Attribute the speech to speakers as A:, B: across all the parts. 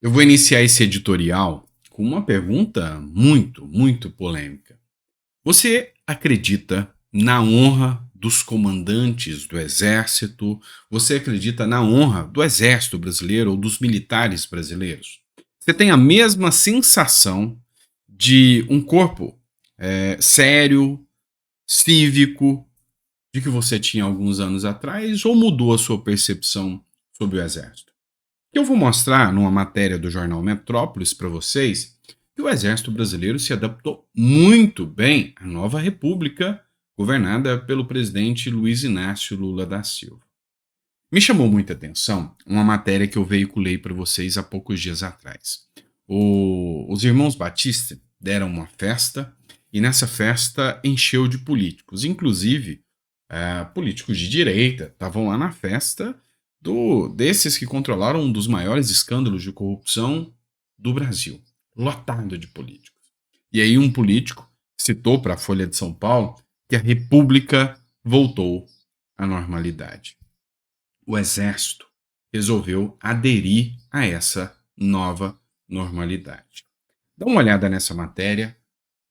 A: Eu vou iniciar esse editorial com uma pergunta muito polêmica. Você acredita na honra dos comandantes do exército? Você acredita na honra do exército brasileiro ou dos militares brasileiros? Você tem a mesma sensação de um corpo sério, cívico, de que você tinha alguns anos atrás ou mudou a sua percepção sobre o exército? Eu vou mostrar numa matéria do jornal Metrópolis para vocês que o Exército Brasileiro se adaptou muito bem à nova república governada pelo presidente Luiz Inácio Lula da Silva. Me chamou muita atenção uma matéria que eu veiculei para vocês há poucos dias atrás. Os irmãos Batista deram uma festa e nessa festa encheu de políticos, inclusive políticos de direita estavam lá na festa desses que controlaram um dos maiores escândalos de corrupção do Brasil, lotado de políticos. E aí um político citou para a Folha de São Paulo que a República voltou à normalidade. O Exército resolveu aderir a essa nova normalidade. Dá uma olhada nessa matéria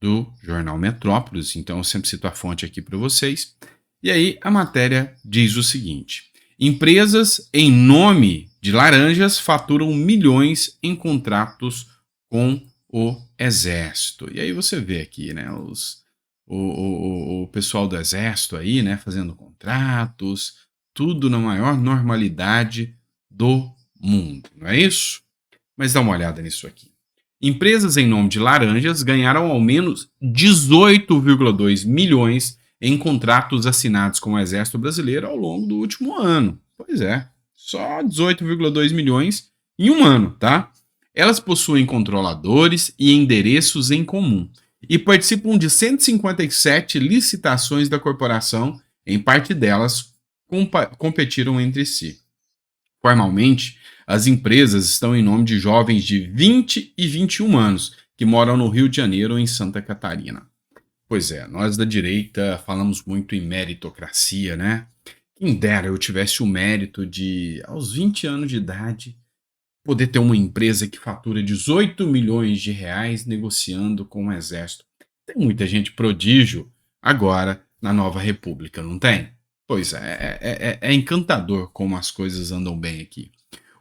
A: do jornal Metrópolis, então eu sempre cito a fonte aqui para vocês. E aí a matéria diz o seguinte: empresas em nome de laranjas faturam milhões em contratos com o Exército. E aí você vê aqui, né, o pessoal do Exército aí, né, fazendo contratos, tudo na maior normalidade do mundo, não é isso? Mas dá uma olhada nisso aqui. Empresas em nome de laranjas ganharam ao menos 18,2 milhões em contratos assinados com o Exército Brasileiro ao longo do último ano. Pois é, só 18,2 milhões em um ano, tá? Elas possuem controladores e endereços em comum e participam de 157 licitações da corporação, em parte delas competiram entre si. Formalmente, as empresas estão em nome de jovens de 20 e 21 anos que moram no Rio de Janeiro ou em Santa Catarina. Pois é, nós da direita falamos muito em meritocracia, né? Quem dera eu tivesse o mérito de, aos 20 anos de idade, poder ter uma empresa que fatura 18 milhões de reais negociando com o Exército. Tem muita gente prodígio agora na nova república, não tem? Pois é encantador como as coisas andam bem aqui.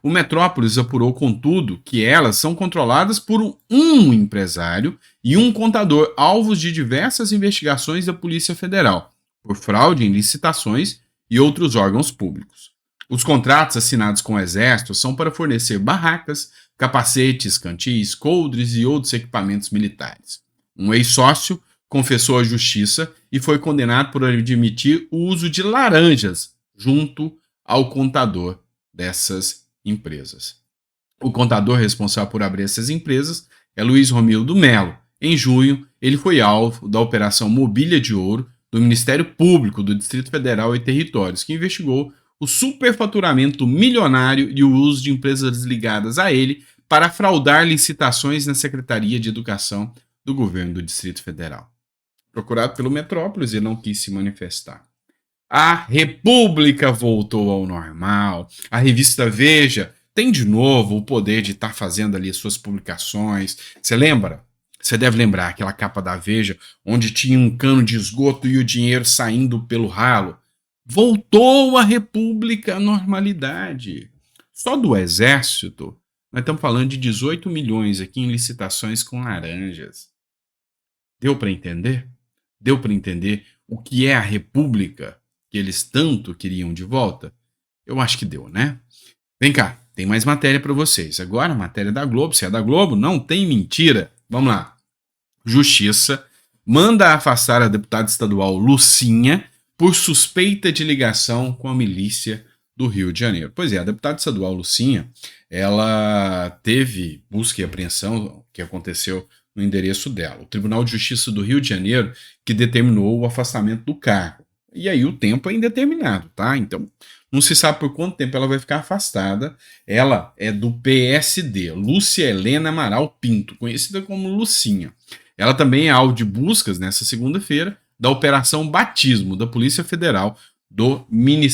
A: O Metrópolis apurou, contudo, que elas são controladas por um empresário e um contador, alvos de diversas investigações da Polícia Federal, por fraude em licitações e outros órgãos públicos. Os contratos assinados com o Exército são para fornecer barracas, capacetes, cantis, coldres e outros equipamentos militares. Um ex-sócio confessou à justiça e foi condenado por admitir o uso de laranjas junto ao contador dessas empresas. O contador responsável por abrir essas empresas é Luiz Romildo Melo. Em junho, ele foi alvo da Operação Mobília de Ouro do Ministério Público do Distrito Federal e Territórios, que investigou o superfaturamento milionário e o uso de empresas ligadas a ele para fraudar licitações na Secretaria de Educação do Governo do Distrito Federal. Procurado pelo Metrópolis, ele não quis se manifestar. A República voltou ao normal. A revista Veja tem de novo o poder de estar fazendo ali as suas publicações. Você lembra? Você deve lembrar aquela capa da Veja, onde tinha um cano de esgoto e o dinheiro saindo pelo ralo. Voltou a República à normalidade. Só do Exército, nós estamos falando de 18 milhões aqui em licitações com laranjas. Deu para entender? Deu para entender o que é a República que eles tanto queriam de volta? Eu acho que deu, né? Vem cá, tem mais matéria para vocês. Agora, a matéria da Globo. Se é da Globo, não tem mentira. Vamos lá. Justiça manda afastar a deputada estadual Lucinha por suspeita de ligação com a milícia do Rio de Janeiro. Pois é, a deputada estadual Lucinha, ela teve busca e apreensão que aconteceu no endereço dela. O Tribunal de Justiça do Rio de Janeiro que determinou o afastamento do cargo. E aí o tempo é indeterminado, tá? Então, não se sabe por quanto tempo ela vai ficar afastada. Ela é do PSD, Lúcia Helena Amaral Pinto, conhecida como Lucinha. Ela também é alvo de buscas nessa segunda-feira da Operação Batismo da Polícia Federal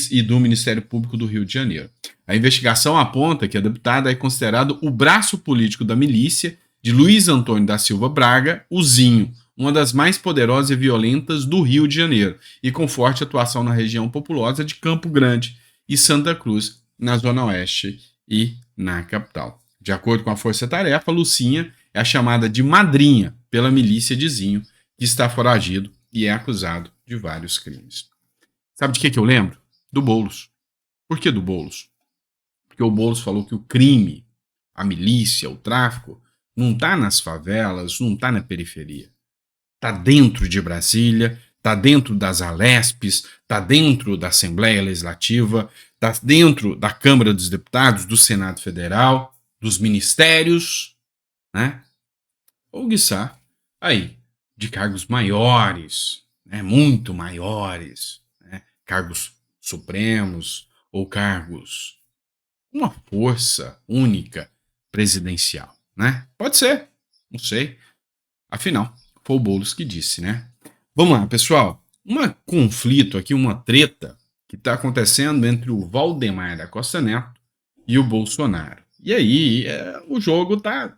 A: e do Ministério Público do Rio de Janeiro. A investigação aponta que a deputada é considerado o braço político da milícia de Luiz Antônio da Silva Braga, o Zinho, uma das mais poderosas e violentas do Rio de Janeiro, e com forte atuação na região populosa de Campo Grande e Santa Cruz, na Zona Oeste e na capital. De acordo com a Força Tarefa, Lucinha é a chamada de madrinha pela milícia de Zinho, que está foragido e é acusado de vários crimes. Sabe de que eu lembro? Do Boulos. Por que do Boulos? Porque o Boulos falou que o crime, a milícia, o tráfico, não está nas favelas, não está na periferia. Está dentro de Brasília, está dentro das Alesps, está dentro da Assembleia Legislativa, está dentro da Câmara dos Deputados, do Senado Federal, dos ministérios, né? Ou, quiçá, aí, de cargos maiores, né? Muito maiores, né? Cargos supremos ou cargos, uma força única presidencial, né? Pode ser, não sei. Afinal, foi o Boulos que disse, né? Vamos lá, pessoal. Um conflito aqui, uma treta que está acontecendo entre o Valdemar da Costa Neto e o Bolsonaro. E aí, o jogo tá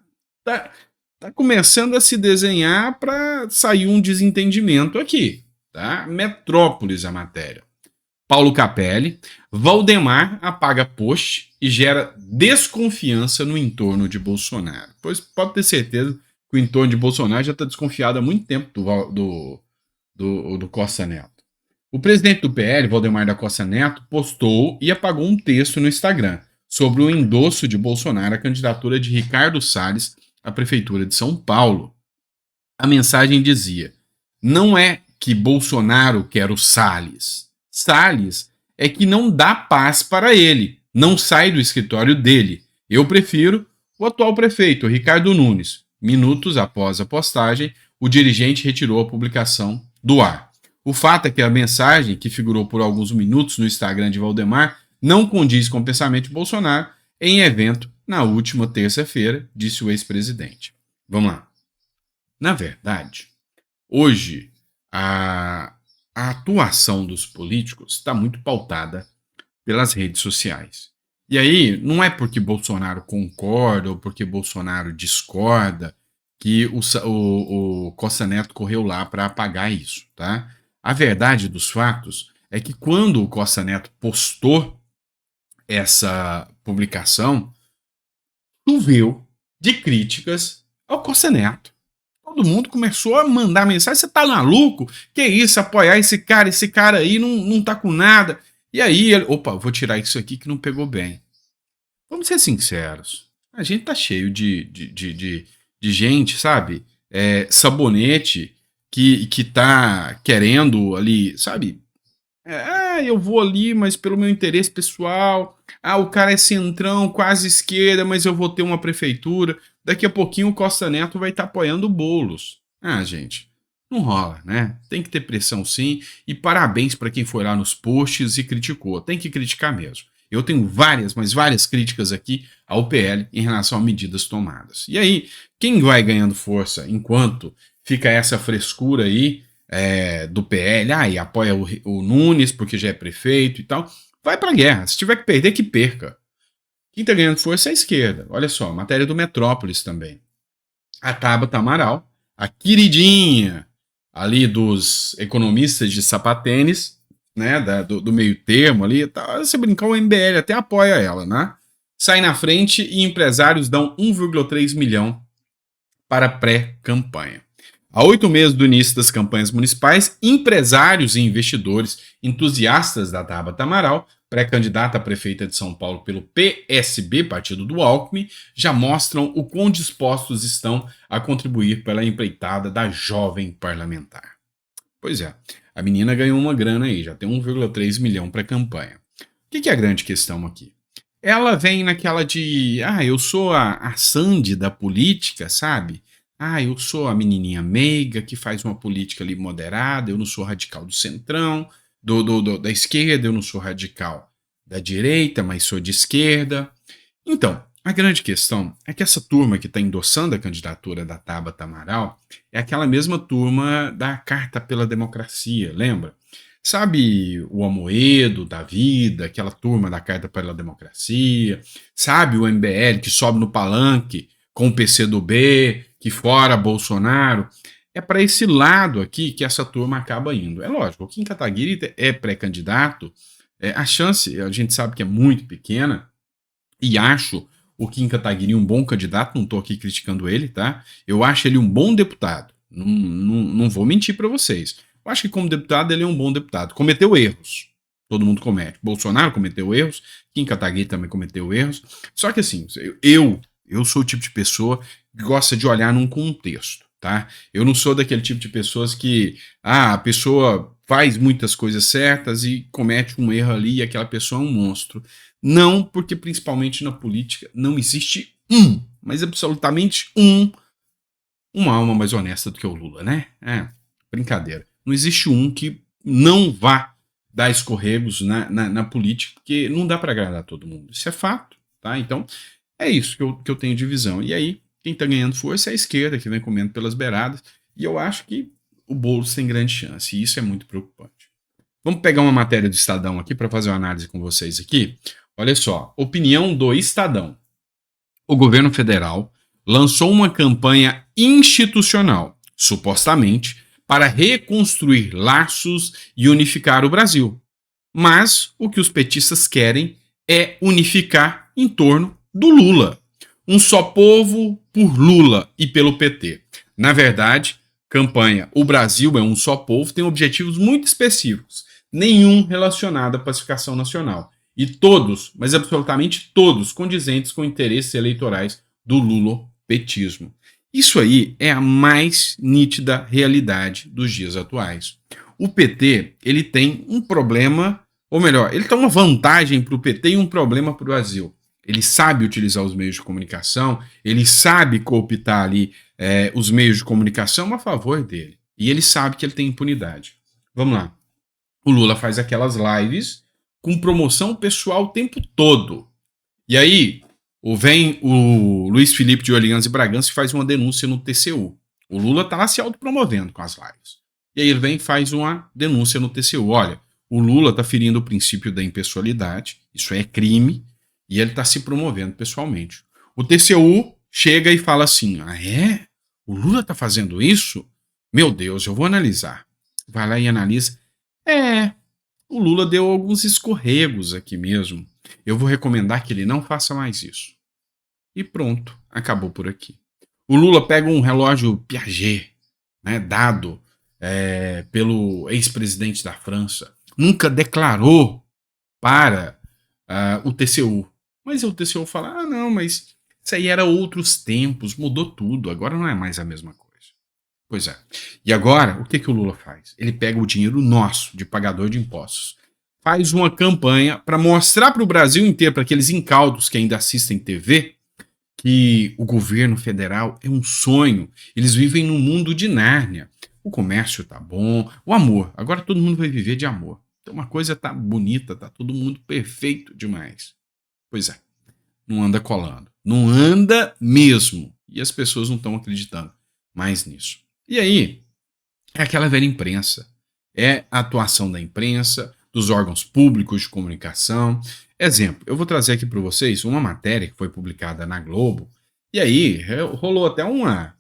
A: começando a se desenhar para sair um desentendimento aqui, tá? Metrópolis a matéria. Paulo Capelli, Valdemar apaga post e gera desconfiança no entorno de Bolsonaro. Pois pode ter certeza que o entorno de Bolsonaro já está desconfiado há muito tempo do Costa Neto. O presidente do PL, Valdemar da Costa Neto, postou e apagou um texto no Instagram sobre o endosso de Bolsonaro à candidatura de Ricardo Salles à Prefeitura de São Paulo. A mensagem dizia: não é que Bolsonaro quer o Salles. Salles é que não dá paz para ele, não sai do escritório dele. Eu prefiro o atual prefeito, Ricardo Nunes. Minutos após a postagem, o dirigente retirou a publicação do ar. O fato é que a mensagem, que figurou por alguns minutos no Instagram de Valdemar, não condiz com o pensamento de Bolsonaro em evento na última terça-feira, disse o ex-presidente. Vamos lá. Na verdade, hoje, a atuação dos políticos está muito pautada pelas redes sociais. E aí, não é porque Bolsonaro concorda ou porque Bolsonaro discorda que o Costa Neto correu lá para apagar isso, tá? A verdade dos fatos é que quando o Costa Neto postou essa publicação, choveu de críticas ao Costa Neto. Todo mundo começou a mandar mensagem: você tá maluco? Que isso, apoiar esse cara aí não tá com nada. E aí, opa, vou tirar isso aqui que não pegou bem. Vamos ser sinceros, a gente tá cheio de gente, sabe? Sabonete que tá querendo ali, sabe? Eu vou ali, mas pelo meu interesse pessoal. O cara é centrão, quase esquerda, mas eu vou ter uma prefeitura. Daqui a pouquinho o Costa Neto vai estar apoiando o Boulos. Gente, não rola, né? Tem que ter pressão sim. E parabéns para quem foi lá nos posts e criticou. Tem que criticar mesmo. Eu tenho várias críticas aqui ao PL em relação a medidas tomadas. E aí, quem vai ganhando força enquanto fica essa frescura aí do PL, e apoia o Nunes porque já é prefeito e tal, vai pra guerra. Se tiver que perder, que perca. Quem tá ganhando força é a esquerda. Olha só, matéria do Metrópolis também. A Tabata Amaral, a queridinha ali dos economistas de sapatênis, né, do meio termo ali, tá, se brincar, o MBL até apoia ela, né? Sai na frente e empresários dão 1,3 milhão para pré-campanha. Há 8 meses do início das campanhas municipais, empresários e investidores entusiastas da Tabata Amaral, pré-candidata a prefeita de São Paulo pelo PSB, partido do Alckmin, já mostram o quão dispostos estão a contribuir pela empreitada da jovem parlamentar. Pois é, a menina ganhou uma grana aí, já tem 1,3 milhão para a campanha. O que é a grande questão aqui? Ela vem naquela de, eu sou a Sandy da política, sabe? Eu sou a menininha meiga que faz uma política ali moderada, eu não sou radical do centrão, da esquerda, eu não sou radical da direita, mas sou de esquerda. Então, a grande questão é que essa turma que está endossando a candidatura da Tabata Amaral é aquela mesma turma da Carta pela Democracia, lembra? Sabe o Amoedo da vida, aquela turma da Carta pela Democracia, sabe o MBL que sobe no palanque com o PCdoB, que fora Bolsonaro. É para esse lado aqui que essa turma acaba indo. É lógico, o Kim Kataguiri é pré-candidato, a chance a gente sabe que é muito pequena, e acho o Kim Kataguiri um bom candidato, não estou aqui criticando ele, tá? Eu acho ele um bom deputado, não vou mentir para vocês. Eu acho que como deputado ele é um bom deputado. Cometeu erros, todo mundo comete. Bolsonaro cometeu erros, Kim Kataguiri também cometeu erros. Só que assim, eu sou o tipo de pessoa que gosta de olhar num contexto, tá? Eu não sou daquele tipo de pessoas que a pessoa faz muitas coisas certas e comete um erro ali e aquela pessoa é um monstro. Não, porque principalmente na política não existe mas absolutamente uma alma mais honesta do que o Lula, né? Brincadeira. Não existe que não vá dar escorregos na política, porque não dá para agradar todo mundo. Isso é fato, tá? Então, é isso que eu tenho de visão. E aí, quem tá ganhando força é a esquerda, que vem comendo pelas beiradas, e eu acho que o Boulos tem grande chance, e isso é muito preocupante. Vamos pegar uma matéria do Estadão aqui para fazer uma análise com vocês aqui. Olha só, opinião do Estadão. O governo federal lançou uma campanha institucional, supostamente, para reconstruir laços e unificar o Brasil. Mas o que os petistas querem é unificar em torno do Lula. Um só povo por Lula e pelo PT. Na verdade, campanha O Brasil é um só povo tem objetivos muito específicos, nenhum relacionado à pacificação nacional. E todos, mas absolutamente todos, condizentes com interesses eleitorais do lulopetismo. Isso aí é a mais nítida realidade dos dias atuais. O PT, ele tem um problema, ou melhor, ele tem uma vantagem para o PT e um problema para o Brasil. Ele sabe utilizar os meios de comunicação, ele sabe cooptar ali os meios de comunicação a favor dele. E ele sabe que ele tem impunidade. Vamos lá. O Lula faz aquelas lives com promoção pessoal o tempo todo. E aí, vem o Luiz Felipe de Orleans e Bragança e faz uma denúncia no TCU. O Lula está lá se autopromovendo com as lives. E aí ele vem e faz uma denúncia no TCU. Olha, o Lula está ferindo o princípio da impessoalidade, isso é crime, e ele está se promovendo pessoalmente. O TCU chega e fala assim, o Lula está fazendo isso? Meu Deus, eu vou analisar. Vai lá e analisa. O Lula deu alguns escorregos aqui mesmo. Eu vou recomendar que ele não faça mais isso. E pronto, acabou por aqui. O Lula pega um relógio Piaget, né, dado pelo ex-presidente da França. Nunca declarou para o TCU. Mas o TCU fala, não, mas isso aí era outros tempos, mudou tudo, agora não é mais a mesma coisa. Pois é. E agora, o que o Lula faz? Ele pega o dinheiro nosso, de pagador de impostos, faz uma campanha para mostrar para o Brasil inteiro, para aqueles incautos que ainda assistem TV, que o governo federal é um sonho. Eles vivem num mundo de Nárnia. O comércio tá bom, o amor. Agora todo mundo vai viver de amor. Então uma coisa tá bonita, tá todo mundo perfeito demais. Pois é, não anda colando. Não anda mesmo. E as pessoas não estão acreditando mais nisso. E aí, é aquela velha imprensa. É a atuação da imprensa, dos órgãos públicos de comunicação. Exemplo, eu vou trazer aqui para vocês uma matéria que foi publicada na Globo. E aí, rolou até uma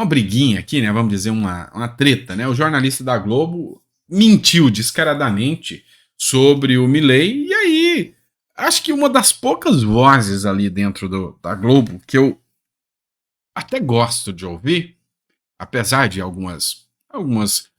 A: briguinha aqui, né? Vamos dizer, uma treta, né? O jornalista da Globo mentiu descaradamente sobre o Milei. E aí, acho que uma das poucas vozes ali dentro da Globo que eu até gosto de ouvir, apesar de algumas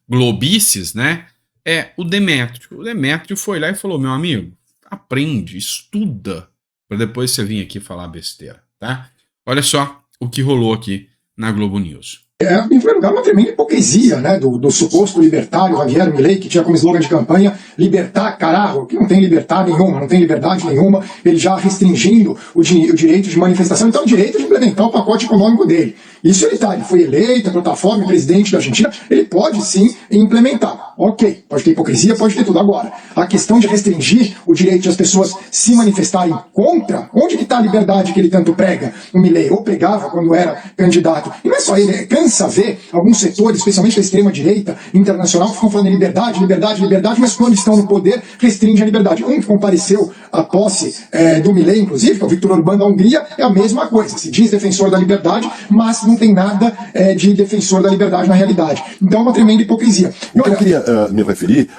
A: globices, né? É o Demétrio. O Demétrio foi lá e falou, meu amigo, aprende, estuda, para depois você vir aqui falar besteira, tá? Olha só o que rolou aqui na Globo News.
B: Em primeiro lugar, uma tremenda hipocrisia, né, do suposto libertário Javier Milei, que tinha como slogan de campanha libertar caralho, que não tem liberdade nenhuma, não tem liberdade nenhuma, ele já restringindo o direito de manifestação, então o direito de implementar o pacote econômico dele. Isso ele foi eleito, a plataforma, presidente da Argentina, ele pode sim implementar. Ok, pode ter hipocrisia, pode ter tudo. Agora, a questão de restringir o direito das pessoas se manifestarem contra, onde que está a liberdade que ele tanto prega? O Milei ou pregava quando era candidato. E não é só ele, cansa ver alguns setores, especialmente da extrema-direita internacional, que ficam falando em liberdade, liberdade, liberdade, mas quando estão no poder, restringem a liberdade. Um que compareceu à posse do Milei, inclusive, que é o Viktor Orbán da Hungria, é a mesma coisa. Se diz defensor da liberdade, mas não tem nada de defensor da liberdade na realidade. Então é uma tremenda hipocrisia.
C: O que eu queria me referir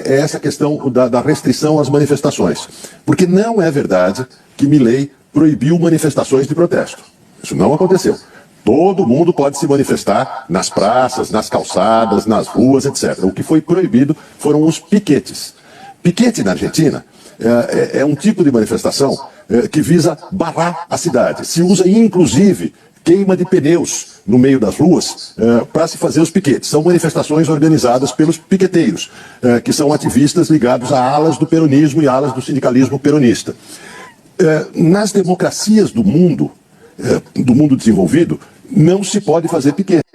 C: é essa questão da restrição às manifestações. Porque não é verdade que Milei proibiu manifestações de protesto. Isso não aconteceu. Todo mundo pode se manifestar nas praças, nas calçadas, nas ruas, etc. O que foi proibido foram os piquetes. Piquete na Argentina é um tipo de manifestação que visa barrar a cidade. Se usa, inclusive, queima de pneus no meio das ruas para se fazer os piquetes. São manifestações organizadas pelos piqueteiros, que são ativistas ligados a alas do peronismo e alas do sindicalismo peronista. Nas democracias do mundo desenvolvido, não se pode fazer piquete.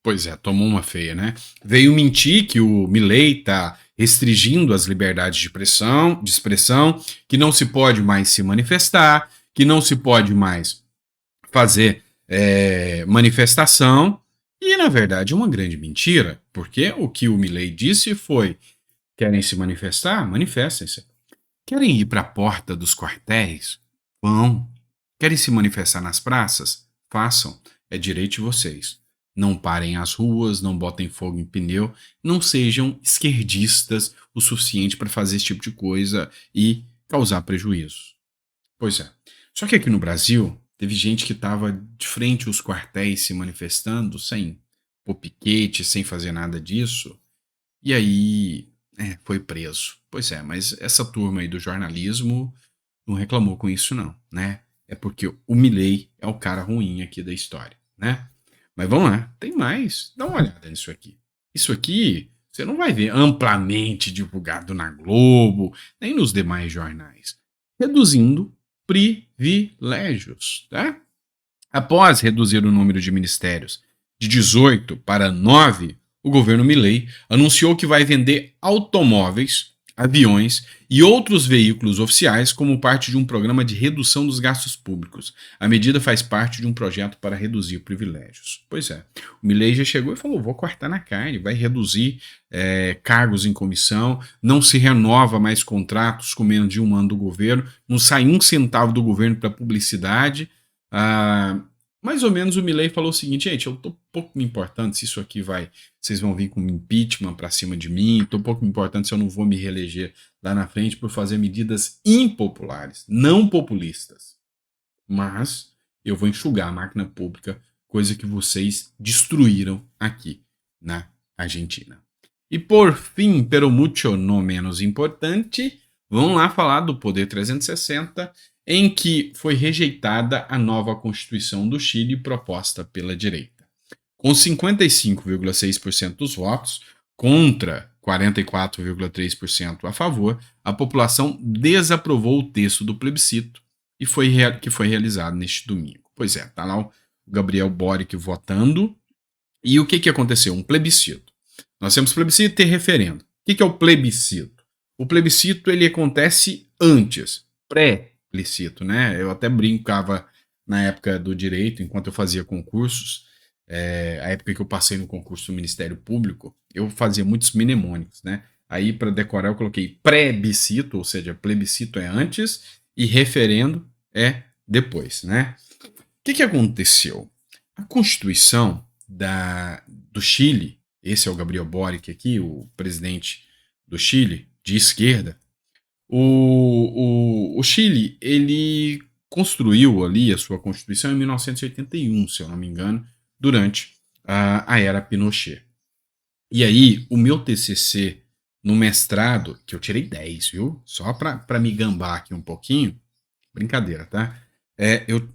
A: Pois é, tomou uma feia, né? Veio mentir que o Milei está restringindo as liberdades de expressão, que não se pode mais se manifestar, que não se pode mais fazer manifestação, e na verdade é uma grande mentira, porque o que o Milei disse foi: querem se manifestar? Manifestem-se. Querem ir para a porta dos quartéis? Vão. Querem se manifestar nas praças? Façam. É direito de vocês. Não parem as ruas, não botem fogo em pneu, não sejam esquerdistas o suficiente para fazer esse tipo de coisa e causar prejuízos. Pois é. Só que aqui no Brasil, teve gente que estava de frente aos quartéis se manifestando sem pôr piquete, sem fazer nada disso, e aí foi preso. Pois é, mas essa turma aí do jornalismo não reclamou com isso não, né? É porque o Milei é o cara ruim aqui da história, né? Mas vamos lá, tem mais. Dá uma olhada nisso aqui. Isso aqui você não vai ver amplamente divulgado na Globo, nem nos demais jornais. Reduzindo privilégios, tá? Após reduzir o número de ministérios de 18 para 9, o governo Milei anunciou que vai vender automóveis, aviões e outros veículos oficiais como parte de um programa de redução dos gastos públicos. A medida faz parte de um projeto para reduzir privilégios. Pois é, o Milei já chegou e falou: vou cortar na carne, vai reduzir cargos em comissão, não se renova mais contratos com menos de um ano do governo, não sai um centavo do governo para publicidade. Mais ou menos o Milei falou o seguinte: gente, eu tô pouco me importando se isso aqui vocês vão vir com impeachment pra cima de mim, tô pouco me importando se eu não vou me reeleger lá na frente por fazer medidas impopulares, não populistas. Mas eu vou enxugar a máquina pública, coisa que vocês destruíram aqui na Argentina. E por fim, pero mucho no menos importante, vamos lá falar do Poder 360, em que foi rejeitada a nova Constituição do Chile proposta pela direita. Com 55,6% dos votos, contra 44,3% a favor, a população desaprovou o texto do plebiscito que foi realizado neste domingo. Pois é, tá lá o Gabriel Boric votando. E o que aconteceu? Um plebiscito. Nós temos plebiscito e referendo. O que é o plebiscito? O plebiscito ele acontece antes, plebiscito, né? Eu até brincava na época do direito, enquanto eu fazia concursos, a época que eu passei no concurso do Ministério Público, eu fazia muitos mnemônicos, né? Aí, para decorar, eu coloquei plebiscito, ou seja, plebiscito é antes e referendo é depois, né? O que aconteceu? A Constituição do Chile, esse é o Gabriel Boric aqui, o presidente do Chile, de esquerda. O Chile, ele construiu ali a sua Constituição em 1981, se eu não me engano, durante a era Pinochet. E aí, o meu TCC no mestrado, que eu tirei 10, viu? Só para me gambar aqui um pouquinho, brincadeira, tá? Eu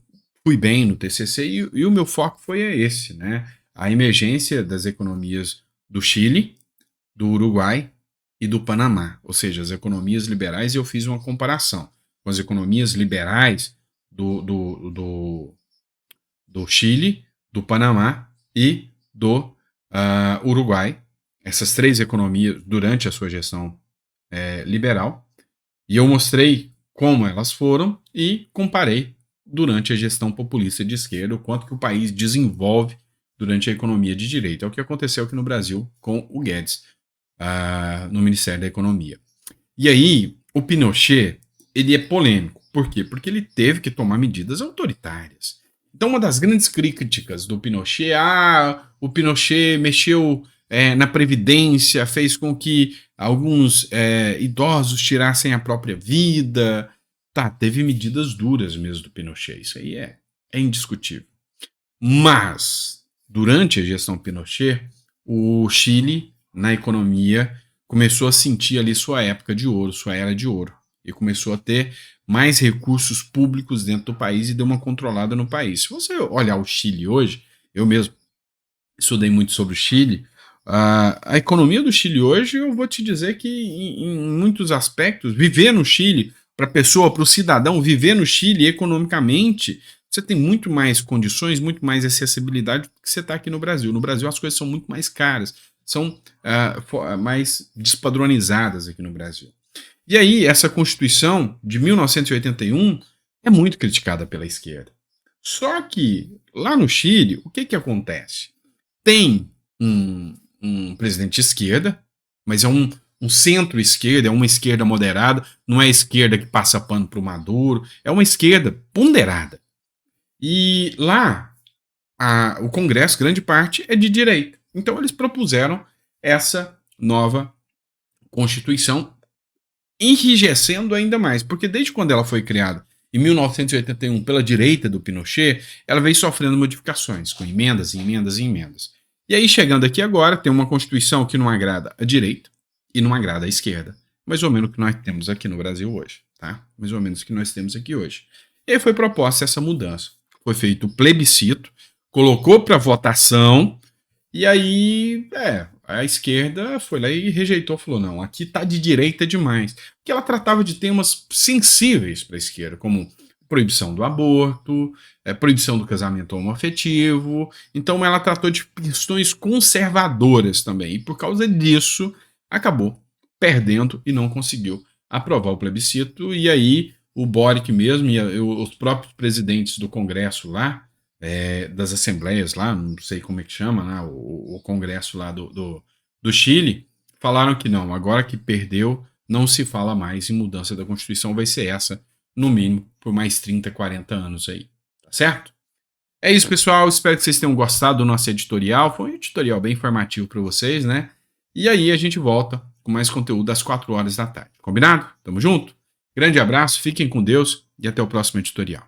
A: fui bem no TCC e o meu foco foi esse, né? A emergência das economias do Chile, do Uruguai e do Panamá, ou seja, as economias liberais, e eu fiz uma comparação com as economias liberais do Chile, do Panamá e do Uruguai, essas 3 economias durante a sua gestão liberal, e eu mostrei como elas foram e comparei durante a gestão populista de esquerda o quanto que o país desenvolve durante a economia de direita. É o que aconteceu aqui no Brasil com o Guedes no Ministério da Economia. E aí, o Pinochet, ele é polêmico. Por quê? Porque ele teve que tomar medidas autoritárias. Então, uma das grandes críticas do Pinochet, o Pinochet mexeu na Previdência, fez com que alguns idosos tirassem a própria vida. Tá, teve medidas duras mesmo do Pinochet, isso aí é indiscutível. Mas, durante a gestão Pinochet, o Chile, na economia, começou a sentir ali sua época de ouro, sua era de ouro. E começou a ter mais recursos públicos dentro do país e deu uma controlada no país. Se você olhar o Chile hoje, eu mesmo estudei muito sobre o Chile, a economia do Chile hoje, eu vou te dizer que em muitos aspectos, viver no Chile, para a pessoa, para o cidadão, viver no Chile economicamente, você tem muito mais condições, muito mais acessibilidade do que você está aqui no Brasil. No Brasil as coisas são muito mais caras, são mais despadronizadas aqui no Brasil. E aí, essa Constituição de 1981 é muito criticada pela esquerda. Só que, lá no Chile, o que acontece? Tem um presidente de esquerda, mas é um centro-esquerda, é uma esquerda moderada, não é a esquerda que passa pano para o Maduro, é uma esquerda ponderada. E lá, o Congresso, grande parte, é de direita. Então, eles propuseram essa nova Constituição, enrijecendo ainda mais, porque desde quando ela foi criada, em 1981, pela direita do Pinochet, ela veio sofrendo modificações, com emendas, emendas e emendas. E aí, chegando aqui agora, tem uma Constituição que não agrada a direita e não agrada a esquerda. Mais ou menos o que nós temos aqui no Brasil hoje, tá? Mais ou menos o que nós temos aqui hoje. E aí foi proposta essa mudança. Foi feito o plebiscito, colocou para votação, e aí, a esquerda foi lá e rejeitou, falou, não, aqui tá de direita demais. Porque ela tratava de temas sensíveis para a esquerda, como proibição do aborto, proibição do casamento homoafetivo. Então ela tratou de questões conservadoras também. E por causa disso, acabou perdendo e não conseguiu aprovar o plebiscito. E aí o Boric mesmo e os próprios presidentes do Congresso lá, das assembleias lá, não sei como é que chama, né, o Congresso lá do Chile, falaram que não, agora que perdeu, não se fala mais em mudança da Constituição, vai ser essa, no mínimo, por mais 30, 40 anos aí, tá certo? É isso, pessoal, espero que vocês tenham gostado do nosso editorial, foi um editorial bem informativo para vocês, né? E aí a gente volta com mais conteúdo às 4 horas da tarde, combinado? Tamo junto? Grande abraço, fiquem com Deus e até o próximo editorial.